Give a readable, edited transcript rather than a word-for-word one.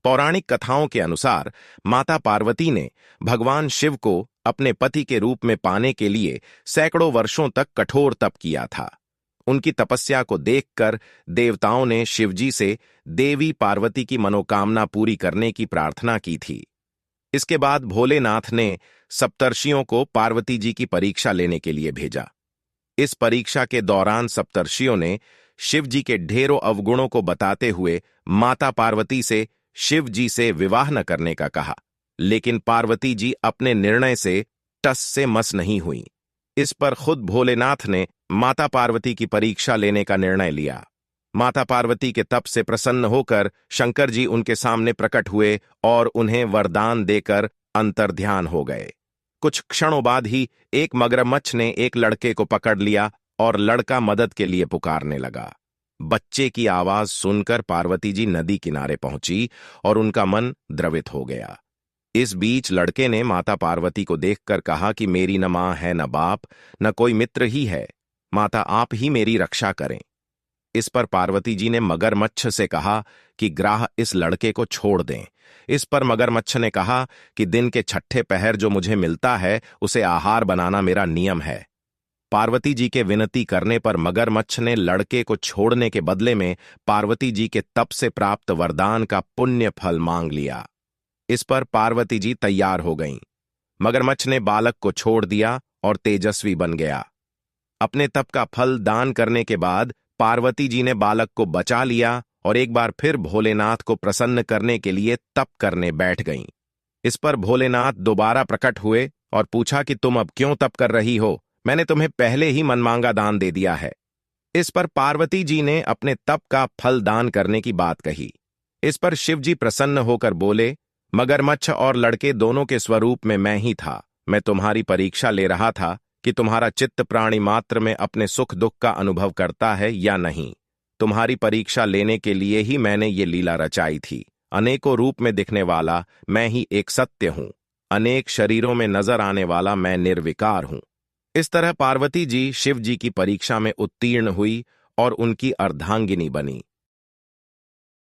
पौराणिक कथाओं के अनुसार माता पार्वती ने भगवान शिव को अपने पति के रूप में पाने के लिए सैकड़ों वर्षों तक कठोर तप किया था। उनकी तपस्या को देखकर देवताओं ने शिवजी से देवी पार्वती की मनोकामना पूरी करने की प्रार्थना की थी। इसके बाद भोलेनाथ ने सप्तर्षियों को पार्वती जी की परीक्षा लेने के लिए भेजा। इस परीक्षा के दौरान सप्तर्षियों ने शिव जी के ढेरों अवगुणों को बताते हुए माता पार्वती से शिव जी से विवाह न करने का कहा, लेकिन पार्वती जी अपने निर्णय से टस से मस नहीं हुई। इस पर खुद भोलेनाथ ने माता पार्वती की परीक्षा लेने का निर्णय लिया। माता पार्वती के तप से प्रसन्न होकर शंकर जी उनके सामने प्रकट हुए और उन्हें वरदान देकर अंतर्ध्यान हो गए। कुछ क्षणों बाद ही एक मगरमच्छ ने एक लड़के को पकड़ लिया और लड़का मदद के लिए पुकारने लगा। बच्चे की आवाज सुनकर पार्वती जी नदी किनारे पहुंची और उनका मन द्रवित हो गया। इस बीच लड़के ने माता पार्वती को देखकर कहा कि मेरी न मां है, न बाप, न कोई मित्र ही है। माता आप ही मेरी रक्षा करें। इस पर पार्वती जी ने मगरमच्छ से कहा कि ग्राह इस लड़के को छोड़ दें। इस पर मगरमच्छ ने कहा कि दिन के छठे पहर जो मुझे मिलता है उसे आहार बनाना मेरा नियम है। पार्वती जी के विनती करने पर मगरमच्छ ने लड़के को छोड़ने के बदले में पार्वती जी के तप से प्राप्त वरदान का पुण्य फल मांग लिया। इस पर पार्वती जी तैयार हो गईं। मगरमच्छ ने बालक को छोड़ दिया और तेजस्वी बन गया। अपने तप का फल दान करने के बाद पार्वती जी ने बालक को बचा लिया और एक बार फिर भोलेनाथ को प्रसन्न करने के लिए तप करने बैठ गईं। इस पर भोलेनाथ दोबारा प्रकट हुए और पूछा कि तुम अब क्यों तप कर रही हो? मैंने तुम्हें पहले ही मनमांगा दान दे दिया है। इस पर पार्वती जी ने अपने तप का फल दान करने की बात कही। इस पर शिव जी प्रसन्न होकर बोले, मगरमच्छ और लड़के दोनों के स्वरूप में मैं ही था। मैं तुम्हारी परीक्षा ले रहा था कि तुम्हारा चित्त प्राणी मात्र में अपने सुख दुख का अनुभव करता है या नहीं। तुम्हारी परीक्षा लेने के लिए ही मैंने ये लीला रचाई थी। अनेकों रूप में दिखने वाला मैं ही एक सत्य हूं। अनेक शरीरों में नजर आने वाला मैं निर्विकार हूं। इस तरह पार्वती जी शिव जी की परीक्षा में उत्तीर्ण हुई और उनकी अर्धांगिनी बनी।